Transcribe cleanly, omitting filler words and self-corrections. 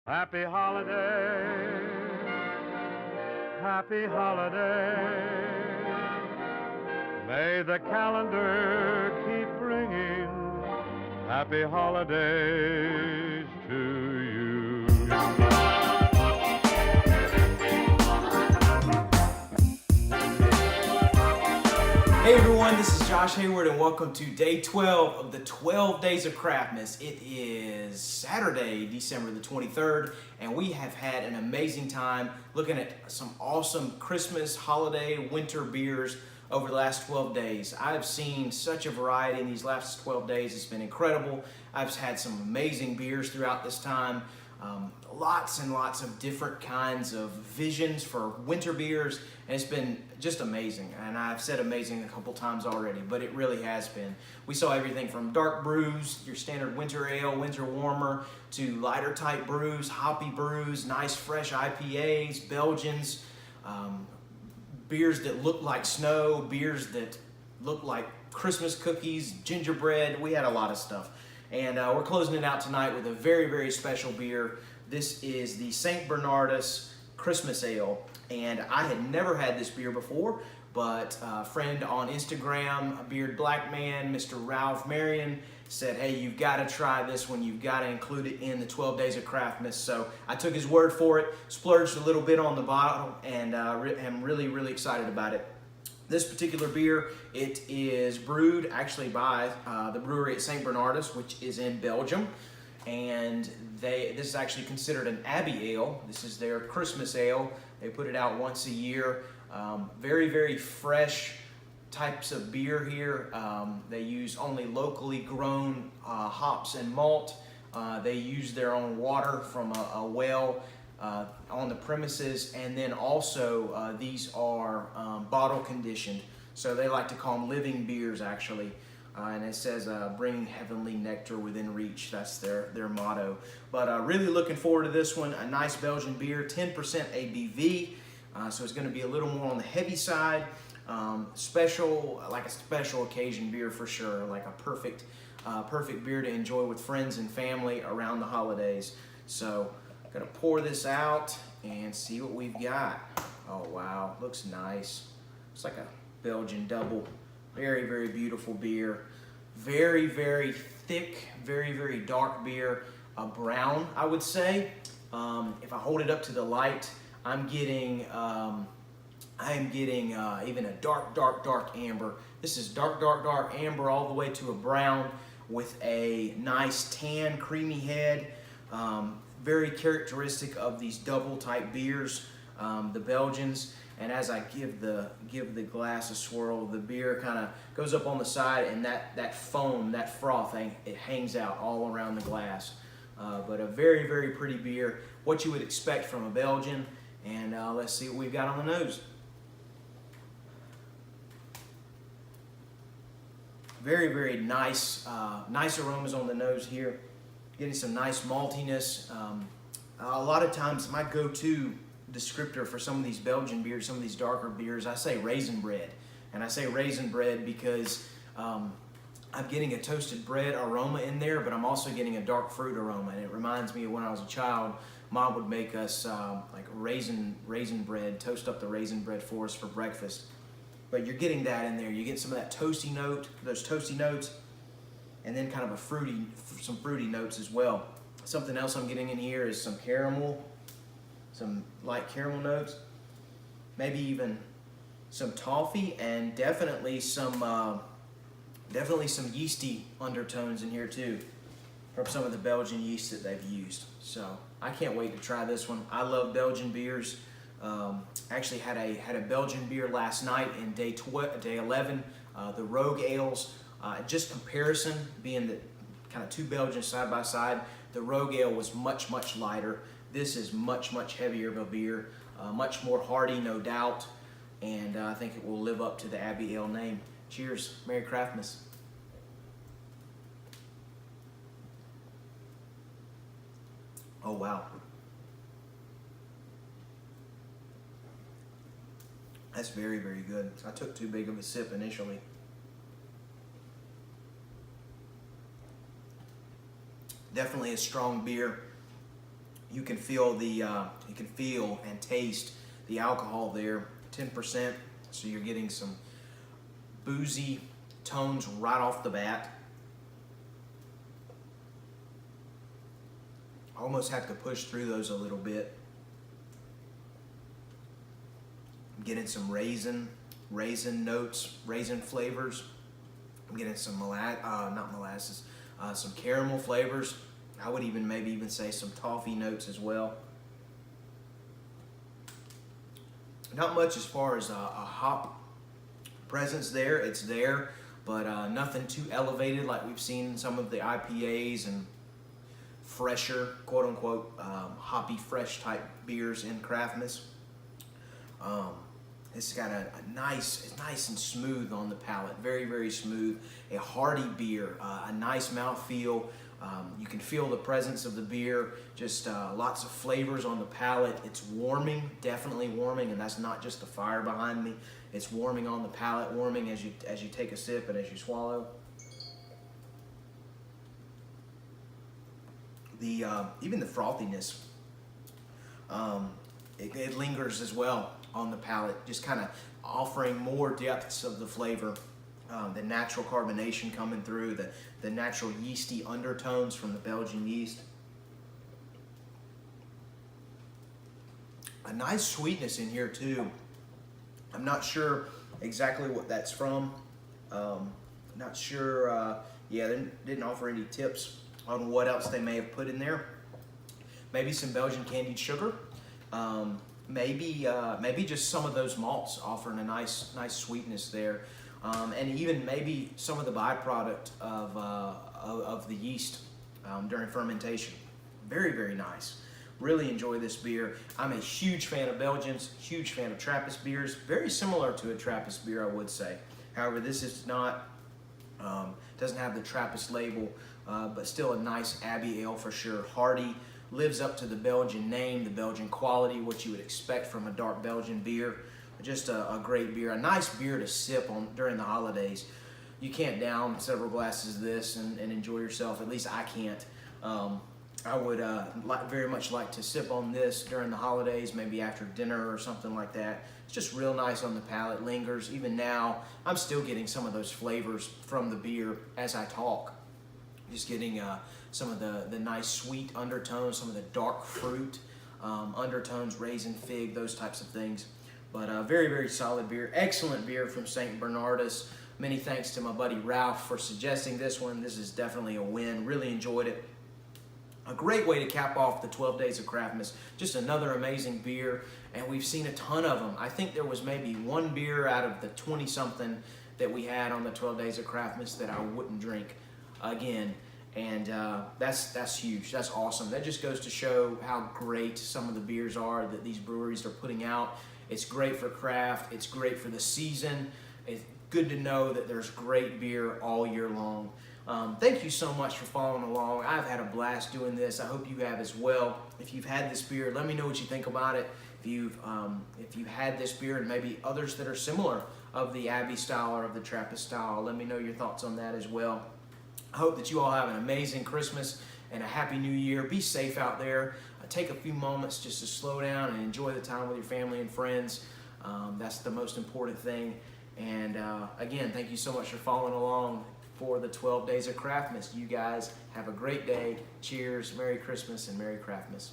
Happy holiday, happy holiday. May the calendar keep bringing happy holidays to you. Hey everyone, this is Josh Hayward and welcome to day 12 of the 12 days of CRAFTmas. It is Saturday, December the 23rd, and we have had an amazing time looking at some awesome Christmas, holiday, winter beers over the last 12 days. I've seen such a variety in these last 12 days. It's been incredible. I've had some amazing beers throughout this time. Lots and lots of different kinds of visions for winter beers, and it's been just amazing. And I've said amazing a couple times already, but it really has been. We saw everything from dark brews, your standard winter ale, winter warmer, to lighter type brews, hoppy brews, nice fresh IPAs, Belgians, beers that look like snow, beers that look like Christmas cookies, gingerbread. We had a lot of stuff. And we're closing it out tonight with a very, very special beer. This is the St. Bernardus Christmas Ale. And I had never had this beer before, but a friend on Instagram, a beard black man, Mr. Ralph Marion, said, hey, you've got to try this one. You've got to include it in the 12 days of CRAFTmas. So I took his word for it, splurged a little bit on the bottle, and am really, really excited about it. This particular beer, it is brewed actually by the brewery at St. Bernardus, which is in Belgium. And this is actually considered an Abbey Ale. This is their Christmas ale. They put it out once a year. Very, very fresh types of beer here. They use only locally grown hops and malt. They use their own water from a well on the premises, and then also these are bottle conditioned, so they like to call them living beers actually. And it says bring heavenly nectar within reach. That's their motto. But really looking forward to this one. A nice Belgian beer, 10% ABV, so it's going to be a little more on the heavy side. Special, like a special occasion beer for sure, like a perfect beer to enjoy with friends and family around the holidays. So I'm gonna pour this out and see what we've got. Oh wow, looks nice. It's like a Belgian double. Very, very beautiful beer. Very, very thick, very, very dark beer. A brown, I would say. If I hold it up to the light, I'm getting even a dark amber. This is dark amber all the way to a brown with a nice tan, creamy head. Very characteristic of these double type beers, the Belgians. And as I give the glass a swirl, the beer kind of goes up on the side, and that foam, that froth, it hangs out all around the glass. But a very, very pretty beer, what you would expect from a Belgian. And let's see what we've got on the nose. Very, very nice, nice aromas on the nose here. Getting some nice maltiness. A lot of times my go-to descriptor for some of these Belgian beers, some of these darker beers, I say raisin bread. And I say raisin bread because I'm getting a toasted bread aroma in there, but I'm also getting a dark fruit aroma. And it reminds me of when I was a child, Mom would make us like raisin bread, toast up the raisin bread for us for breakfast. But you're getting that in there. You get some of that toasty note, those toasty notes, and then kind of some fruity notes as well. Something else I'm getting in here is some caramel, some light caramel notes, maybe even some toffee, and definitely some yeasty undertones in here too, from some of the Belgian yeast that they've used. So I can't wait to try this one. I love Belgian beers. Actually had a Belgian beer last night in day 11, the Rogue Ales. Just comparison, being that kind of two Belgians side by side, the Rogue Ale was much, much lighter. This is much, much heavier of a beer, much more hearty, no doubt, and I think it will live up to the Abbey Ale name. Cheers. Merry CRAFTmas. Oh, wow. That's very, very good. I took too big of a sip initially. Definitely a strong beer. You can feel and taste the alcohol there, 10%. So you're getting some boozy tones right off the bat. I almost have to push through those a little bit. I'm getting some raisin notes, raisin flavors. I'm getting some some caramel flavors. I would maybe even say some toffee notes as well. Not much as far as a hop presence there. It's there, but nothing too elevated like we've seen in some of the IPAs and fresher, quote unquote, hoppy fresh type beers in CRAFTmas. It's got it's nice and smooth on the palate, very, very smooth. A hearty beer, a nice mouthfeel. You can feel the presence of the beer, just lots of flavors on the palate. It's warming, definitely warming, and that's not just the fire behind me. It's warming on the palate, warming as you take a sip and as you swallow. Even the frothiness, it lingers as well on the palate, just kind of offering more depths of the flavor. The natural carbonation coming through, the natural yeasty undertones from the Belgian yeast. A nice sweetness in here too. I'm not sure exactly what that's from. Not sure, yeah, they didn't offer any tips on what else they may have put in there. Maybe some Belgian candied sugar. Maybe just some of those malts offering a nice sweetness there. And even maybe some of the byproduct of the yeast during fermentation. Very, very nice. Really enjoy this beer. I'm a huge fan of Belgians, huge fan of Trappist beers. Very similar to a Trappist beer, I would say. However, this is not, doesn't have the Trappist label, but still a nice Abbey Ale for sure. Hearty, lives up to the Belgian name, the Belgian quality, what you would expect from a dark Belgian beer. Just a great beer, a nice beer to sip on during the holidays. You can't down several glasses of this and enjoy yourself. At least I can't. I would very much like to sip on this during the holidays, maybe after dinner or something like that. It's just real nice on the palate, lingers. Even now, I'm still getting some of those flavors from the beer as I talk. Just getting some of the nice sweet undertones, some of the dark fruit undertones, raisin, fig, those types of things. But very, very solid beer. Excellent beer from St. Bernardus. Many thanks to my buddy Ralph for suggesting this one. This is definitely a win. Really enjoyed it. A great way to cap off the 12 days of CRAFTmas. Just another amazing beer, and we've seen a ton of them. I think there was maybe one beer out of the 20-something that we had on the 12 days of CRAFTmas that I wouldn't drink again. And that's huge. That's awesome. That just goes to show how great some of the beers are that these breweries are putting out. It's great for craft. It's great for the season. It's good to know that there's great beer all year long. Thank you so much for following along. I've had a blast doing this. I hope you have as well. If you've had this beer, let me know what you think about it. If you've had this beer and maybe others that are similar of the Abbey style or of the Trappist style, let me know your thoughts on that as well. I hope that you all have an amazing Christmas and a happy new year. Be safe out there. Take a few moments just to slow down and enjoy the time with your family and friends. That's the most important thing. And again, thank you so much for following along for the 12 days of CRAFTmas. You guys have a great day. Cheers, Merry Christmas, and Merry CRAFTmas.